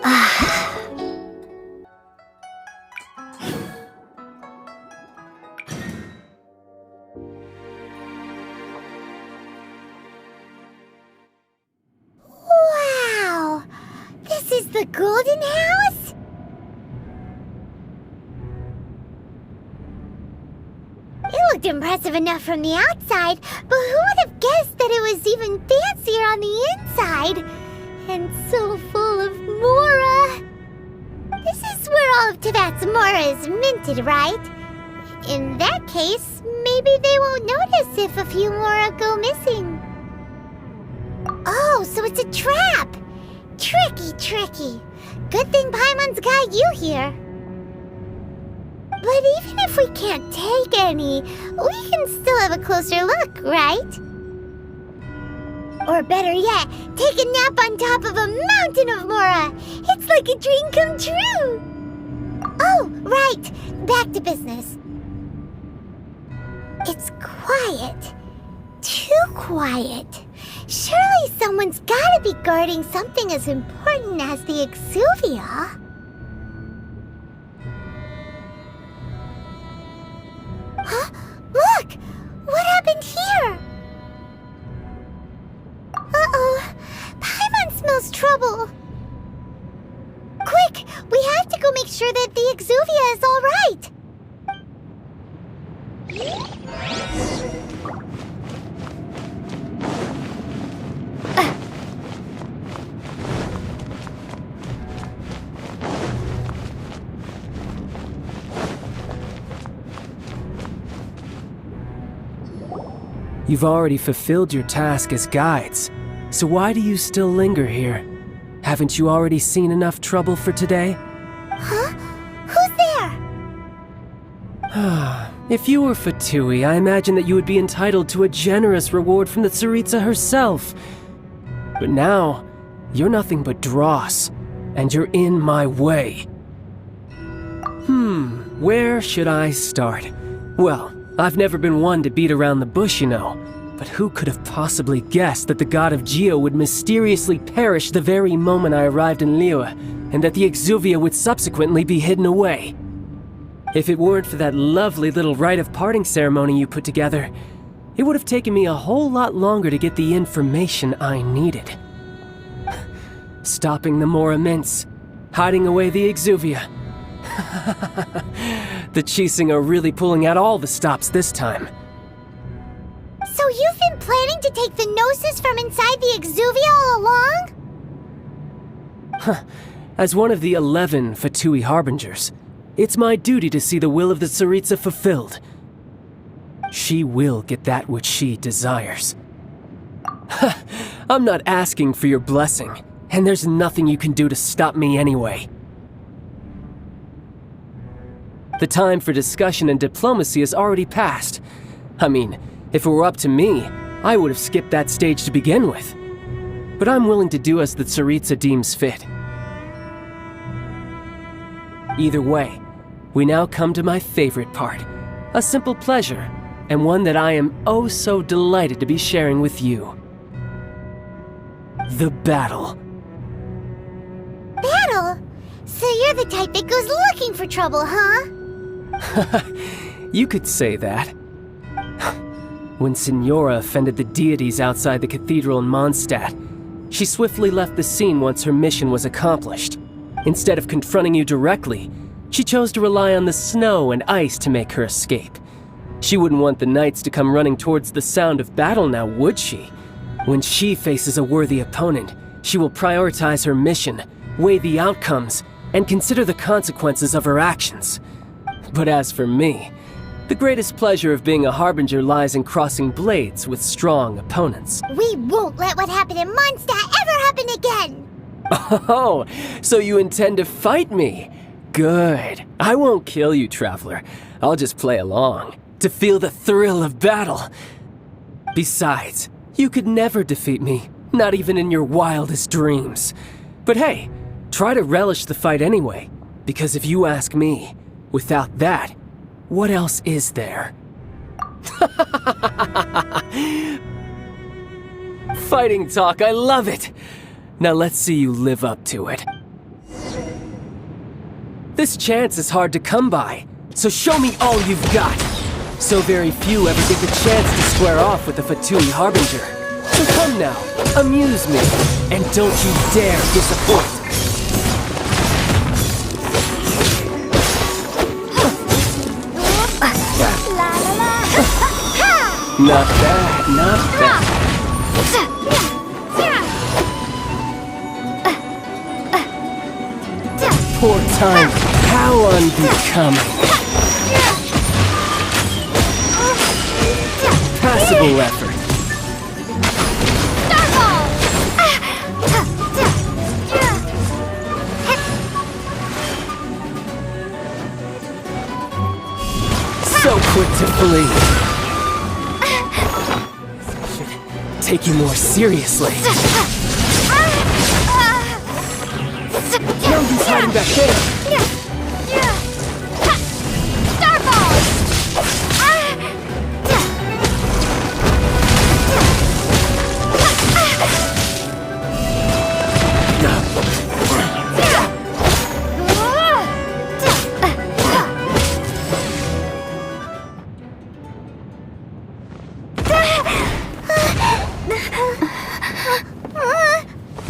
Wow! This is the Golden House? It looked impressive enough from the outside, but who would have guessed that it was even fancier on the inside? And so full of Mora! This is where all of Teyvat's Mora is minted, right? In that case, maybe they won't notice if a few Mora go missing. Oh, so it's a trap! Tricky, tricky. Good thing Paimon's got you here. But even if we can't take any, we can still have a closer look, right? Or better yet, take a nap on top of a mountain of Mora. It's like a dream come true. Oh, right. Back to business. It's quiet. Too quiet. Surely someone's gotta be guarding something as important as the Exuvia. Huh? Look! What happened here? Uh-oh. Paimon smells trouble. Quick! We have to go make sure that the Exuvia is all right. You've already fulfilled your task as guides, so why do you still linger here? Haven't you already seen enough trouble for today? Huh? Who's there? If you were Fatui, I imagine that you would be entitled to a generous reward from the Tsaritsa herself. But now, you're nothing but dross, and you're in my way. Where should I start? Well, I've never been one to beat around the bush, you know. But who could have possibly guessed that the god of Geo would mysteriously perish the very moment I arrived in Liyue, and that the Exuvia would subsequently be hidden away? If it weren't for that lovely little rite of parting ceremony you put together, it would have taken me a whole lot longer to get the information I needed. Stopping the Mora mints, hiding away the Exuvia. The Chising are really pulling out all the stops this time. So you've been planning to take the Gnosis from inside the Exuvia all along? As one of the 11 Fatui Harbingers, it's my duty to see the will of the Tsaritsa fulfilled. She will get that which she desires. I'm not asking for your blessing, and there's nothing you can do to stop me anyway. The time for discussion and diplomacy has already passed. I mean, if it were up to me, I would have skipped that stage to begin with. But I'm willing to do as the Tsaritsa deems fit. Either way, we now come to my favorite part. A simple pleasure, and one that I am oh so delighted to be sharing with you. The battle. Battle? So you're the type that goes looking for trouble, huh? You could say that. When Signora offended the deities outside the cathedral in Mondstadt, she swiftly left the scene once her mission was accomplished. Instead of confronting you directly, she chose to rely on the snow and ice to make her escape. She wouldn't want the knights to come running towards the sound of battle now, would she? When she faces a worthy opponent, she will prioritize her mission, weigh the outcomes, and consider the consequences of her actions. But as for me, the greatest pleasure of being a Harbinger lies in crossing blades with strong opponents. We won't let what happened in Mondstadt ever happen again! Oh, so you intend to fight me? Good. I won't kill you, Traveler. I'll just play along, to feel the thrill of battle. Besides, you could never defeat me, not even in your wildest dreams. But hey, try to relish the fight anyway, because if you ask me, without that, what else is there? Fighting talk, I love it! Now let's see you live up to it. This chance is hard to come by, so show me all you've got. So very few ever get the chance to square off with the Fatui Harbinger. So come now, amuse me, and don't you dare disappoint. Not bad, not bad. Poor time, how unbecoming. Passable effort. So quick to flee. Take you more seriously. No use hiding back there.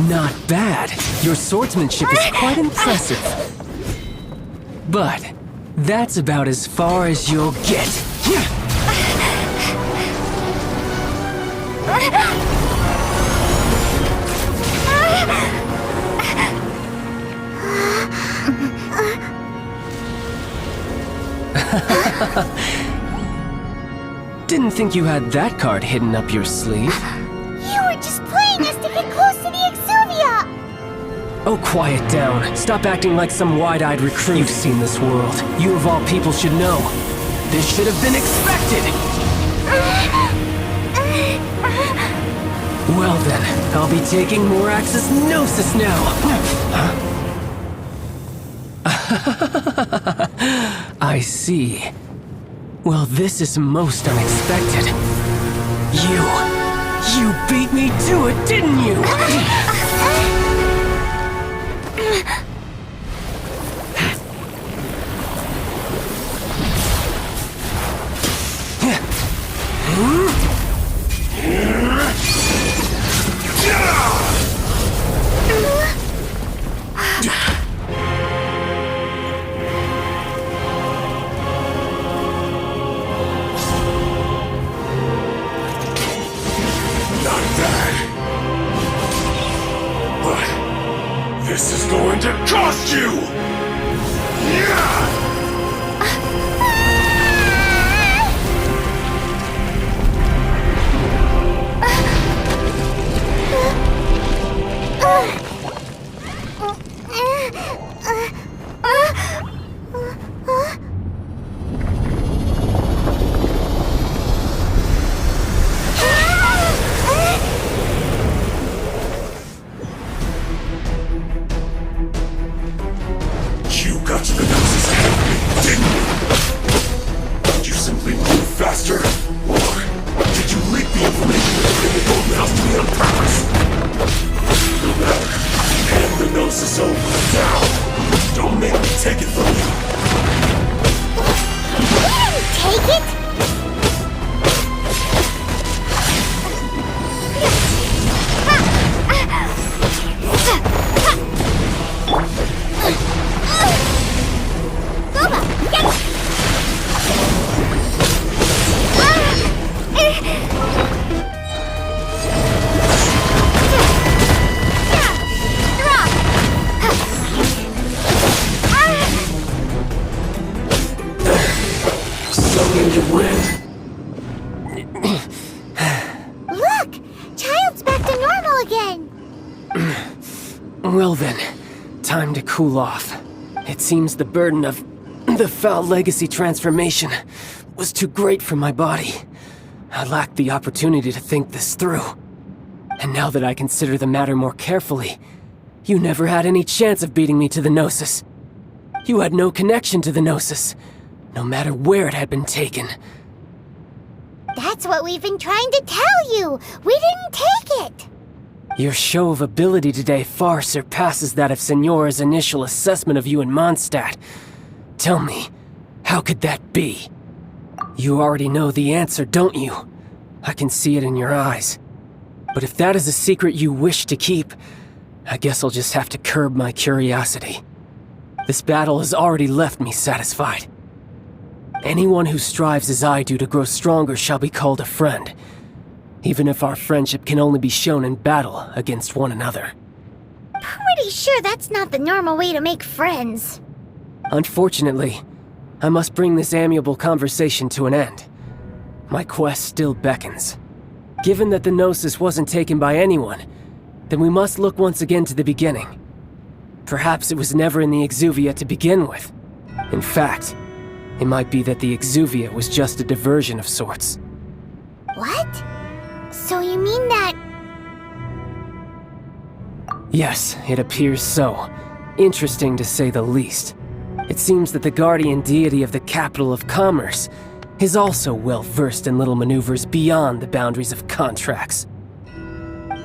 Not bad. Your swordsmanship is quite impressive. But that's about as far as you'll get. Didn't think you had that card hidden up your sleeve. You were just playing us to get close to the Exuvia! Oh, quiet down. Stop acting like some wide-eyed recruit. You've seen this world. You of all people should know. This should have been expected! Well then, I'll be taking Morax's Gnosis now! I see. Well, this is most unexpected. You beat me to it, didn't you? This is going to cost you! Well then, time to cool off. It seems the burden of the foul legacy transformation was too great for my body. I lacked the opportunity to think this through. And now that I consider the matter more carefully, you never had any chance of beating me to the Gnosis. You had no connection to the Gnosis, no matter where it had been taken. That's what we've been trying to tell you! We didn't take it! Your show of ability today far surpasses that of Signora's initial assessment of you in Mondstadt. Tell me, how could that be? You already know the answer, don't you? I can see it in your eyes. But if that is a secret you wish to keep, I guess I'll just have to curb my curiosity. This battle has already left me satisfied. Anyone who strives as I do to grow stronger shall be called a friend, even if our friendship can only be shown in battle against one another. Pretty sure that's not the normal way to make friends. Unfortunately, I must bring this amiable conversation to an end. My quest still beckons. Given that the Gnosis wasn't taken by anyone, then we must look once again to the beginning. Perhaps it was never in the Exuvia to begin with. In fact, it might be that the Exuvia was just a diversion of sorts. What? So you mean that... Yes, it appears so. Interesting to say the least. It seems that the guardian deity of the capital of commerce is also well versed in little maneuvers beyond the boundaries of contracts.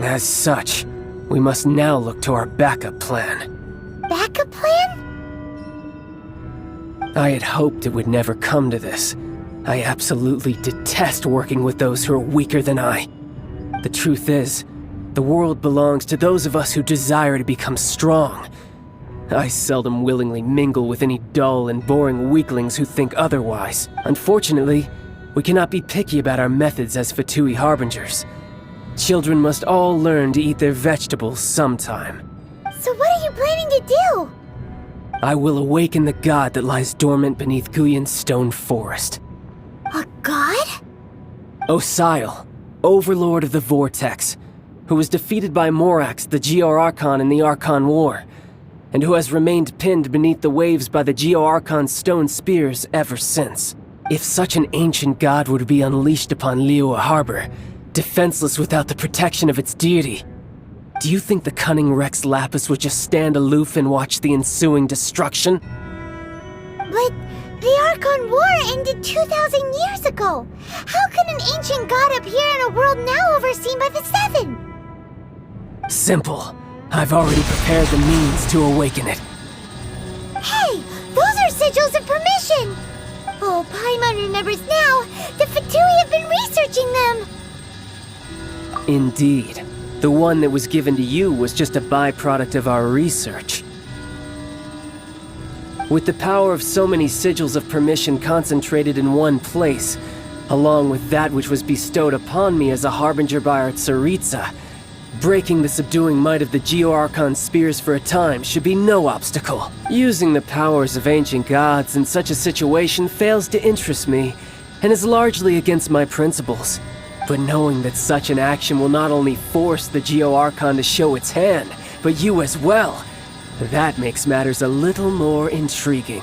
As such, we must now look to our backup plan. Backup plan? I had hoped it would never come to this. I absolutely detest working with those who are weaker than I. The truth is, the world belongs to those of us who desire to become strong. I seldom willingly mingle with any dull and boring weaklings who think otherwise. Unfortunately, we cannot be picky about our methods as Fatui Harbingers. Children must all learn to eat their vegetables sometime. So what are you planning to do? I will awaken the god that lies dormant beneath Guyon's stone forest. A god? Osial, Overlord of the Vortex, who was defeated by Morax, the Geo-Archon in the Archon War, and who has remained pinned beneath the waves by the Geo-Archon's stone spears ever since. If such an ancient god were to be unleashed upon Liyue Harbor, defenseless without the protection of its deity, do you think the cunning Rex Lapis would just stand aloof and watch the ensuing destruction? But the Archon War ended 2,000 years ago. How can an ancient god appear in a world now overseen by the Seven? Simple. I've already prepared the means to awaken it. Hey, those are sigils of permission! Oh, Paimon remembers now. The Fatui have been researching them! Indeed. The one that was given to you was just a byproduct of our research. With the power of so many sigils of permission concentrated in one place, along with that which was bestowed upon me as a harbinger by our Tsaritsa, breaking the subduing might of the Geo-Archon spears for a time should be no obstacle. Using the powers of ancient gods in such a situation fails to interest me, and is largely against my principles. But knowing that such an action will not only force the Geo-Archon to show its hand, but you as well, that makes matters a little more intriguing.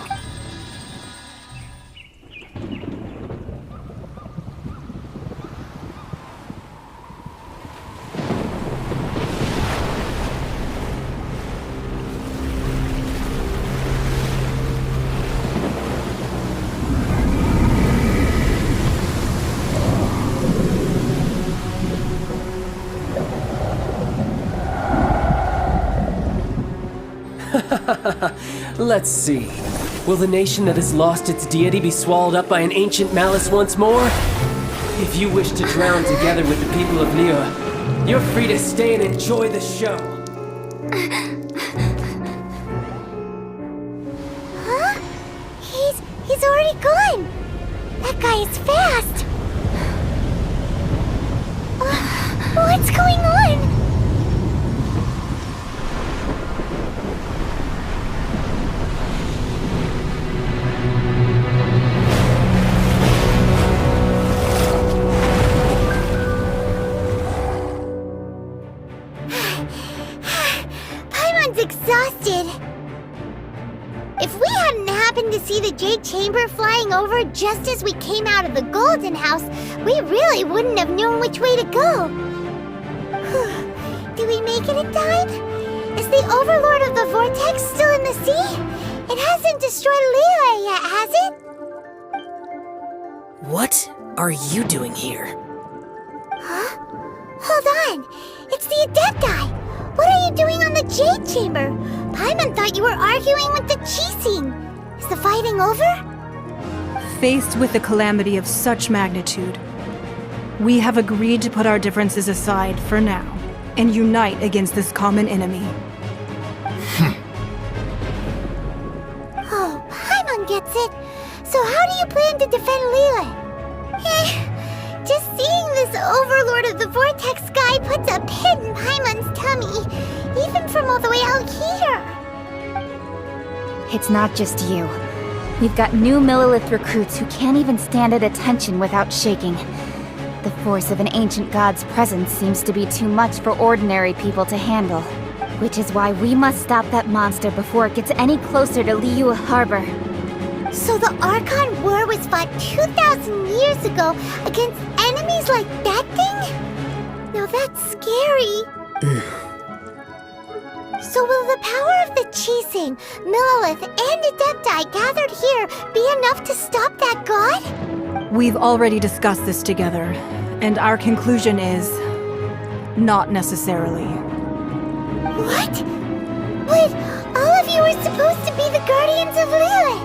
Let's see. Will the nation that has lost its deity be swallowed up by an ancient malice once more? If you wish to drown together with the people of Liyue, you're free to stay and enjoy the show. Huh? He's already gone. That guy is fast. What's going on? Exhausted. If we hadn't happened to see the Jade Chamber flying over just as we came out of the Golden House, we really wouldn't have known which way to go. Did we make it in time? Is the Overlord of the Vortex still in the sea? It hasn't destroyed Liyue yet, has it? What are you doing here? Huh? Hold on. It's the Adepti! What are you doing on the Jade Chamber? Paimon thought you were arguing with the Chising. Is the fighting over? Faced with a calamity of such magnitude, we have agreed to put our differences aside for now and unite against this common enemy. Oh, Paimon gets it. So how do you plan to defend Liyue? Just seeing this Overlord of the Vortex guy puts a pit in Paimon's tummy, even from all the way out here. It's not just you. We've got new Millelith recruits who can't even stand at attention without shaking. The force of an ancient god's presence seems to be too much for ordinary people to handle. Which is why we must stop that monster before it gets any closer to Liyue Harbor. So the Archon War was fought 2,000 years ago against enemies like that thing? Now that's scary. So will the power of the Chising, Millelith, and Adepti gathered here be enough to stop that god? We've already discussed this together, and our conclusion is... not necessarily. What? But all of you are supposed to be the guardians of Liyue.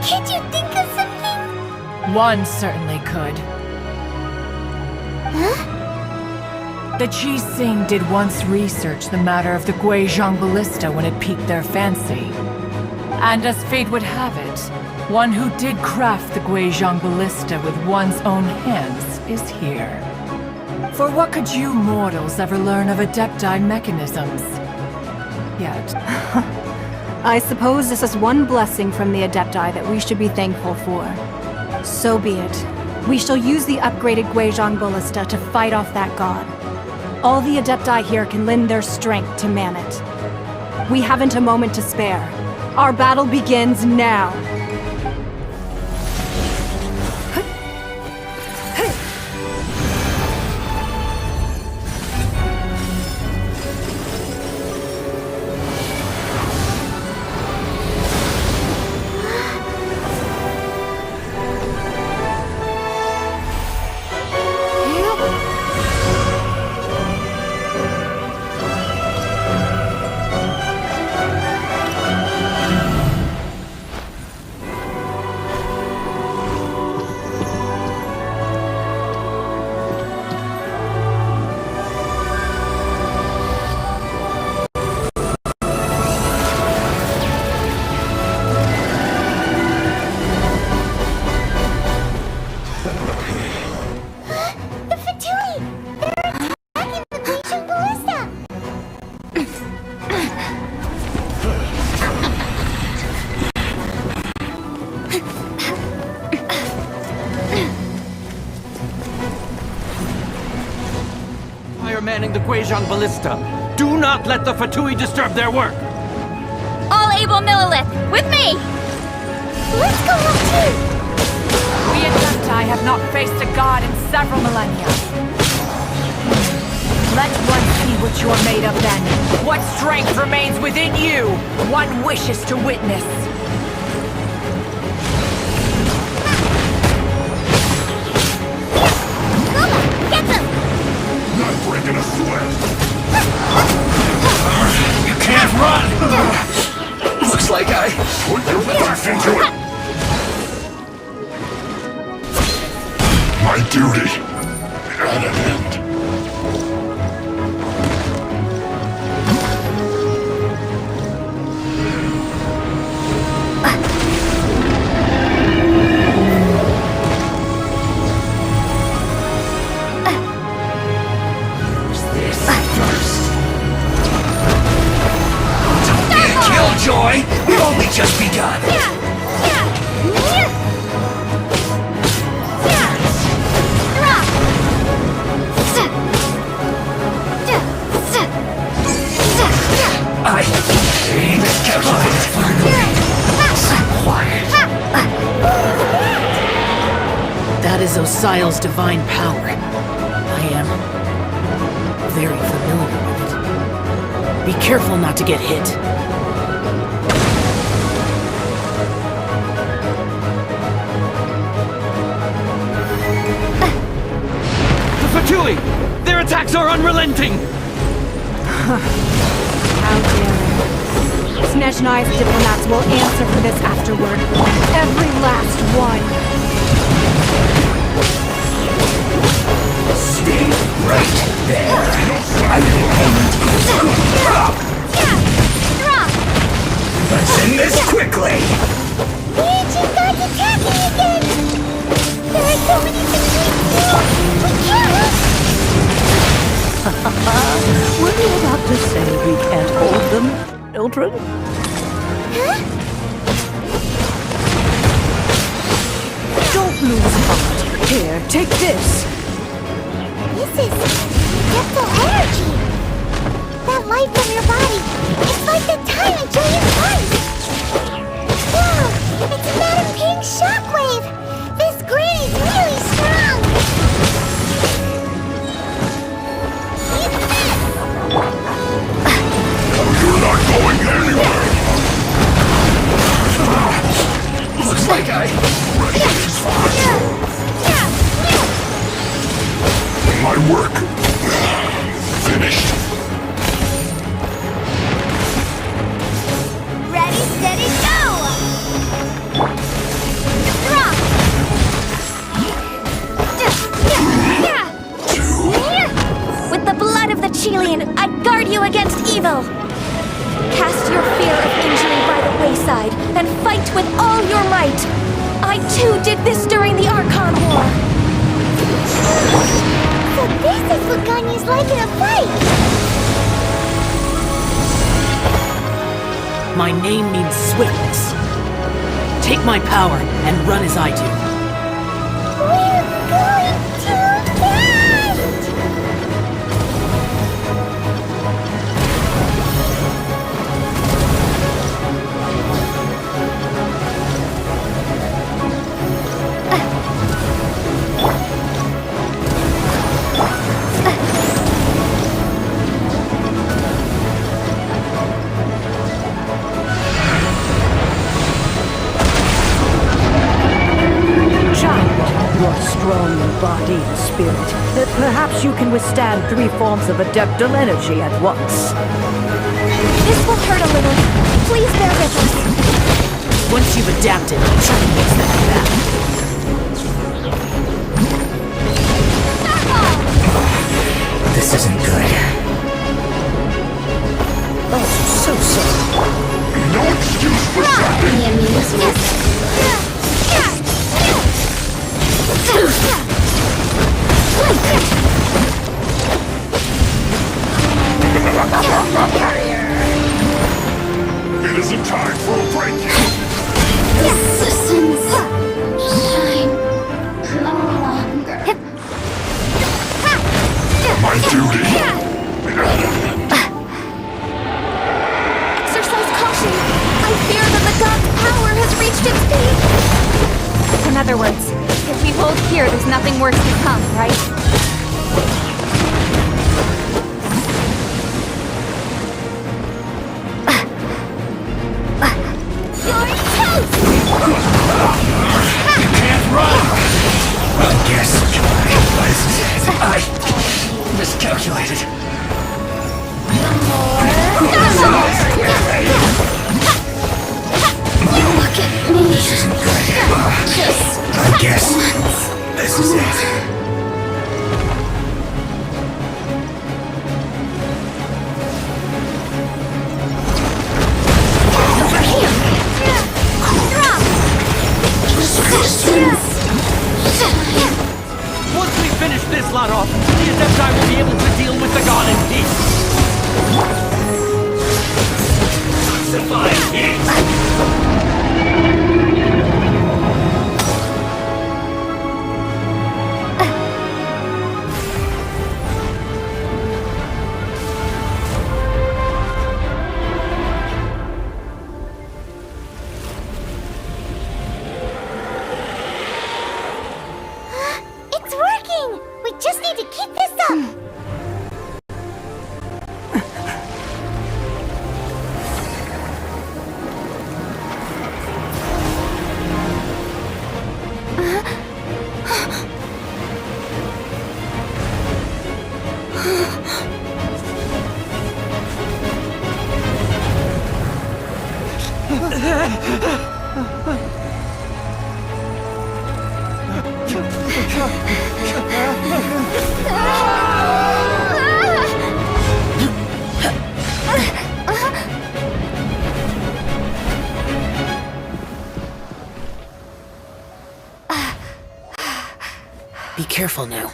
Can't you think of something? One certainly could. Huh? The Chising did once research the matter of the Guizhong Ballista when it piqued their fancy. And as fate would have it, one who did craft the Guizhong Ballista with one's own hands is here. For what could you mortals ever learn of Adepti mechanisms? Yet. I suppose this is one blessing from the Adepti that we should be thankful for. So be it. We shall use the upgraded Guizhong Ballista to fight off that god. All the Adepti here can lend their strength to man it. We haven't a moment to spare. Our battle begins now. The Fatui! They're attacking the Guizhong Ballista! Fire manning the Guizhong Ballista. Do not let the Fatui disturb their work. All able Millelith, with me! Let's go up too! We Adepti have not faced a god in several millennia. Let one see what you're made of then. What strength remains within you, one wishes to witness. Get them! Not breaking a sweat. You can't run! Looks like I... Put your teeth into it! My duty at an end. Don't be a killjoy! We've only just begun! I aim at Childe finally. So quiet. That is Osial's divine power. I am very familiar with it. Be careful not to get hit. The Fatui! Their attacks are unrelenting! How dare they? Snezhnai's diplomats will answer for this afterward. Every last one. Stay right there. I will end you. Let's end this quickly. The ancient gods attacking again! There are so many things we can do! We can't! Were you about to say we can't hold them, children? Huh? Don't lose heart. Here, take this. This is Depthal energy! That light from your body, it's like the time in Julian's life! Wow, it's a Madam Pink shockwave! This granny's really strong! Eat this! You're not going anywhere! Looks like I ready this far. My work finished. Ready, steady, go! Drop! With the blood of the Chilean, I guard you against evil! Cast your fear of injury by the wayside, and fight with all your might! I too did this during the Archon War! So this is what Ganya's like in a fight! My name means swiftness. Take my power and run as I do. We're going too fast! You're strong in body and spirit. Perhaps you can withstand 3 forms of adeptal energy at once. This will hurt a little. Please bear with us. Once you've adapted, try to mix that back. This isn't good. Oh, so sorry. No excuse for that! It isn't time for a break yet! Systems shine no longer. My duty at an end. Exercise caution. I fear that the god's power has reached its peak. In other words, if we hold here, there's nothing worse to come, right? You're toast! You can't run! I guess I miscalculated. Look at me. This isn't good. Just I guess this is it. Be careful now.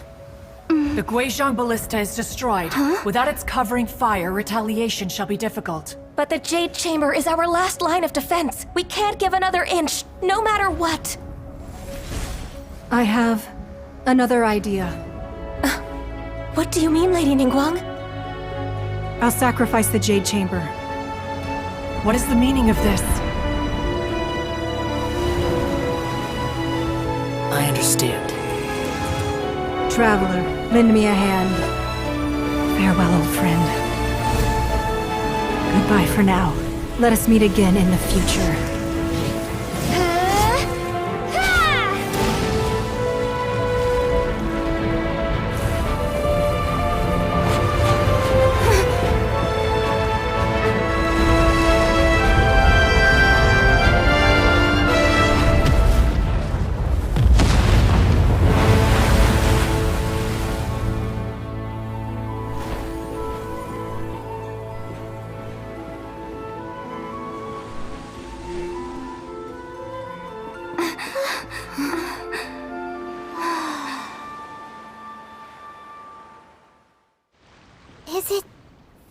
The Guizhong Ballista is destroyed. Without its covering fire, retaliation shall be difficult. But the Jade Chamber is our last line of defense. We can't give another inch, no matter what. I have another idea. What do you mean, Lady Ningguang? I'll sacrifice the Jade Chamber. What is the meaning of this? I understand. Traveler, lend me a hand. Farewell, old friend. Goodbye for now. Let us meet again in the future. Is it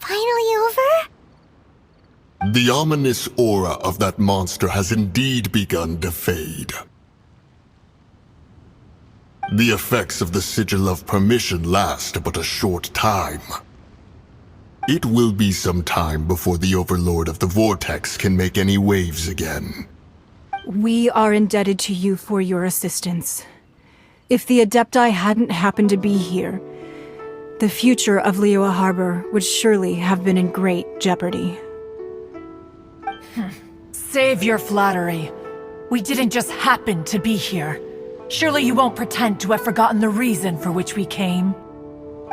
finally over? The ominous aura of that monster has indeed begun to fade. The effects of the Sigil of Permission last but a short time. It will be some time before the Overlord of the Vortex can make any waves again. We are indebted to you for your assistance. If the Adepti hadn't happened to be here, the future of Liyue Harbor would surely have been in great jeopardy. Save your flattery. We didn't just happen to be here. Surely you won't pretend to have forgotten the reason for which we came.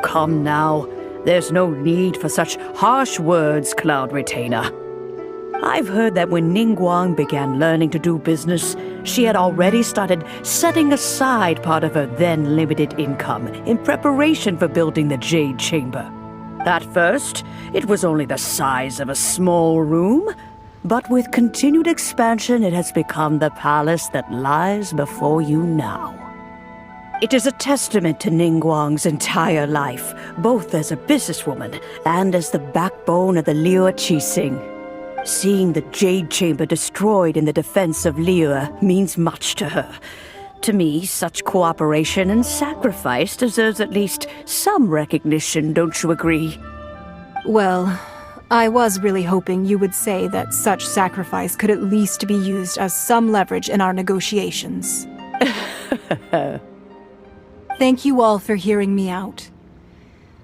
Come now. There's no need for such harsh words, Cloud Retainer. I've heard that when Ningguang began learning to do business, she had already started setting aside part of her then limited income in preparation for building the Jade Chamber. At first, it was only the size of a small room, but with continued expansion it has become the palace that lies before you now. It is a testament to Ningguang's entire life, both as a businesswoman and as the backbone of the Liyue Qixing. Seeing the Jade Chamber destroyed in the defense of Liyue means much to her. To me, such cooperation and sacrifice deserves at least some recognition, don't you agree? Well, I was really hoping you would say that such sacrifice could at least be used as some leverage in our negotiations. Thank you all for hearing me out.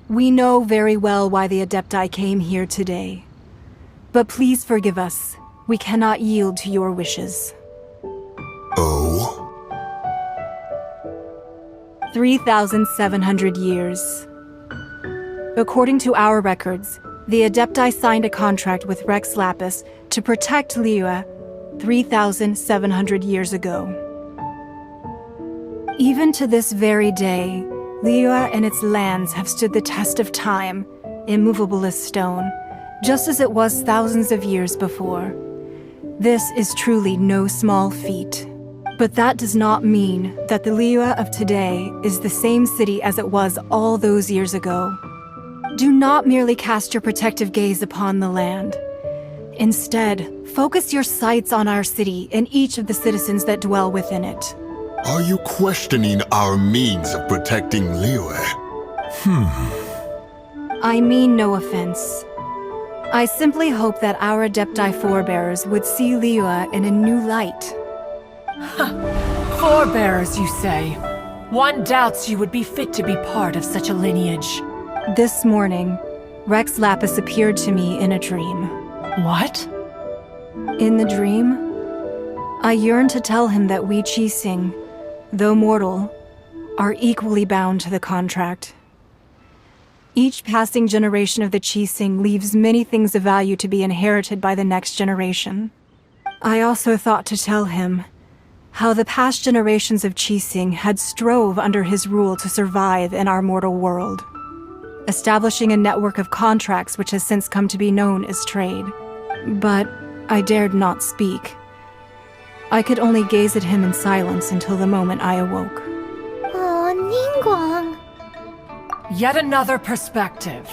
We know very well why the Adepti came here today. But please forgive us. We cannot yield to your wishes. Oh? 3,700 years. According to our records, the Adepti signed a contract with Rex Lapis to protect Liyue 3,700 years ago. Even to this very day, Liyue and its lands have stood the test of time, immovable as stone, just as it was thousands of years before. This is truly no small feat. But that does not mean that the Liyue of today is the same city as it was all those years ago. Do not merely cast your protective gaze upon the land. Instead, focus your sights on our city and each of the citizens that dwell within it. Are you questioning our means of protecting Liyue? I mean no offense. I simply hope that our Adepti forebears would see Liyue in a new light. Forebears, you say? One doubts you would be fit to be part of such a lineage. This morning, Rex Lapis appeared to me in a dream. What? In the dream, I yearned to tell him that we Qixing, though mortal, are equally bound to the contract. Each passing generation of the Qixing leaves many things of value to be inherited by the next generation. I also thought to tell him how the past generations of Qixing had strove under his rule to survive in our mortal world, establishing a network of contracts which has since come to be known as trade. But I dared not speak. I could only gaze at him in silence until the moment I awoke. Oh, Ningguang. Yet another perspective.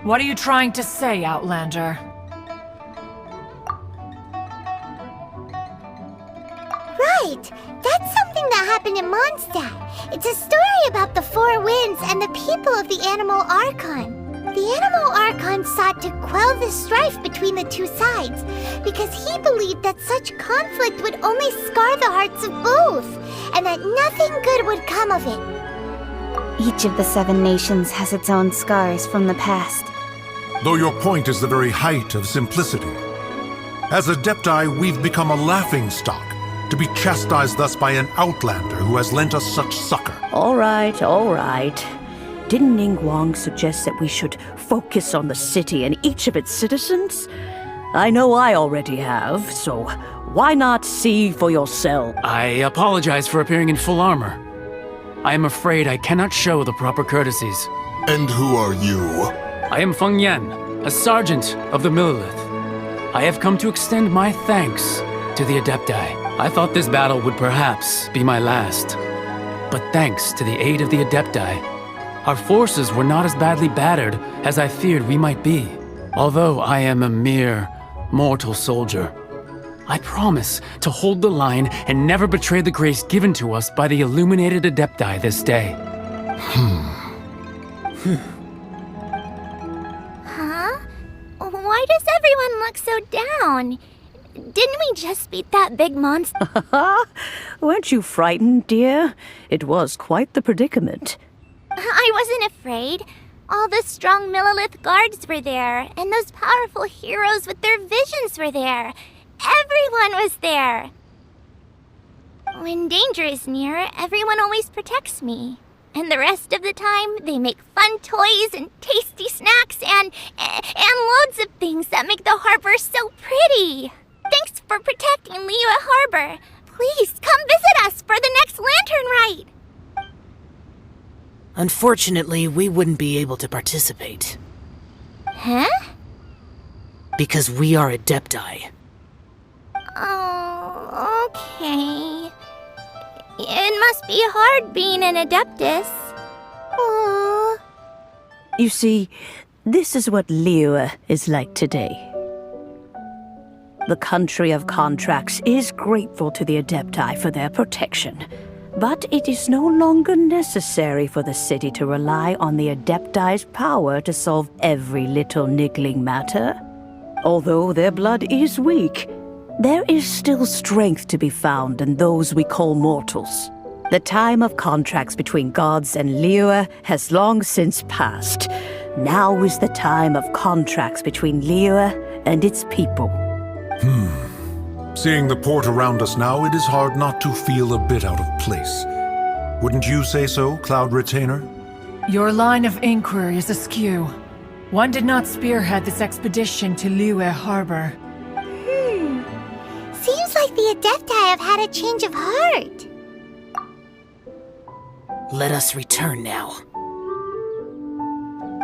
What are you trying to say, Outlander? Right! That's something that happened in Mondstadt. It's a story about the Four Winds and the people of the Animal Archon. The Animal Archon sought to quell the strife between the two sides, because he believed that such conflict would only scar the hearts of both, and that nothing good would come of it. Each of the 7 nations has its own scars from the past. Though your point is the very height of simplicity. As Adepti, we've become a laughingstock, to be chastised thus by an outlander who has lent us such succor. All right. Didn't Ningguang suggest that we should focus on the city and each of its citizens? I know I already have, so why not see for yourself? I apologize for appearing in full armor. I am afraid I cannot show the proper courtesies. And who are you? I am Feng Yan, a sergeant of the Millelith. I have come to extend my thanks to the Adepti. I thought this battle would perhaps be my last. But thanks to the aid of the Adepti, our forces were not as badly battered as I feared we might be. Although I am a mere mortal soldier, I promise to hold the line and never betray the grace given to us by the illuminated Adepti this day. Huh? Why does everyone look so down? Didn't we just beat that big monster? Weren't you frightened, dear? It was quite the predicament. I wasn't afraid. All the strong Millelith guards were there, and those powerful heroes with their visions were there. Everyone was there. When danger is near, everyone always protects me. And the rest of the time, they make fun toys and tasty snacks and loads of things that make the harbor so pretty. Thanks for protecting Liyue Harbor. Please come visit us for the next lantern rite. Unfortunately, we wouldn't be able to participate. Huh? Because we are Adepti. Oh, okay. It must be hard being an Adeptus. Aww. You see, this is what Liyue is like today. The country of contracts is grateful to the Adepti for their protection, but it is no longer necessary for the city to rely on the Adepti's power to solve every little niggling matter. Although their blood is weak, there is still strength to be found in those we call mortals. The time of contracts between gods and Liyue has long since passed. Now is the time of contracts between Liyue and its people. Seeing the port around us now, it is hard not to feel a bit out of place. Wouldn't you say so, Cloud Retainer? Your line of inquiry is askew. One did not spearhead this expedition to Liyue Harbor. Seems like the Adepti have had a change of heart. Let us return now.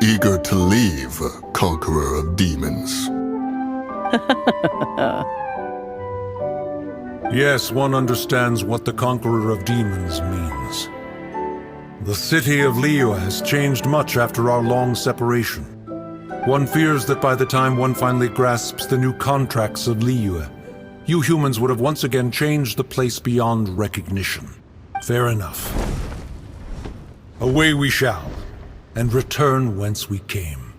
Eager to leave, Conqueror of Demons. Yes, one understands what the Conqueror of Demons means. The city of Liyue has changed much after our long separation. One fears that by the time one finally grasps the new contracts of Liyue, you humans would have once again changed the place beyond recognition. Fair enough. Away we shall, and return whence we came.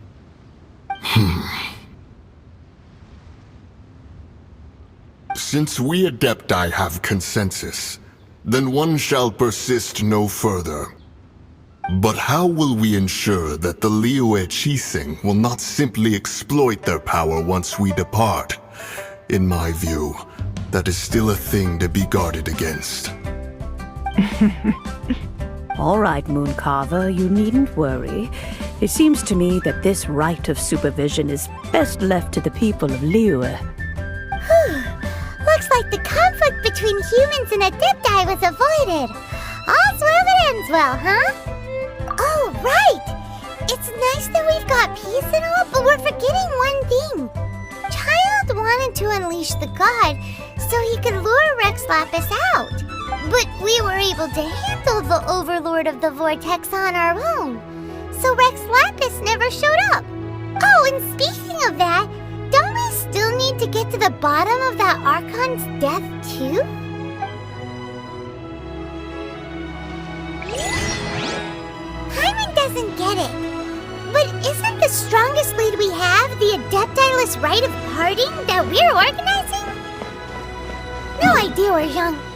Since we Adepti have consensus, then one shall persist no further. But how will we ensure that the Liyue Qixing will not simply exploit their power once we depart? In my view, that is still a thing to be guarded against. All right, Mooncarver, you needn't worry. It seems to me that this right of supervision is best left to the people of Liyue. like the conflict between humans and Adepti was avoided. All's well that ends well, huh? Oh, right! It's nice that we've got peace and all, but we're forgetting one thing. Childe wanted to unleash the god so he could lure Rex Lapis out. But we were able to handle the Overlord of the Vortex on our own. So Rex Lapis never showed up. Oh, and speaking of that, don't we still need to get to the bottom of that Archon's death too? Hyman doesn't get it. But isn't the strongest lead we have the Adepti-less rite of parting that we're organizing? No idea, we're young.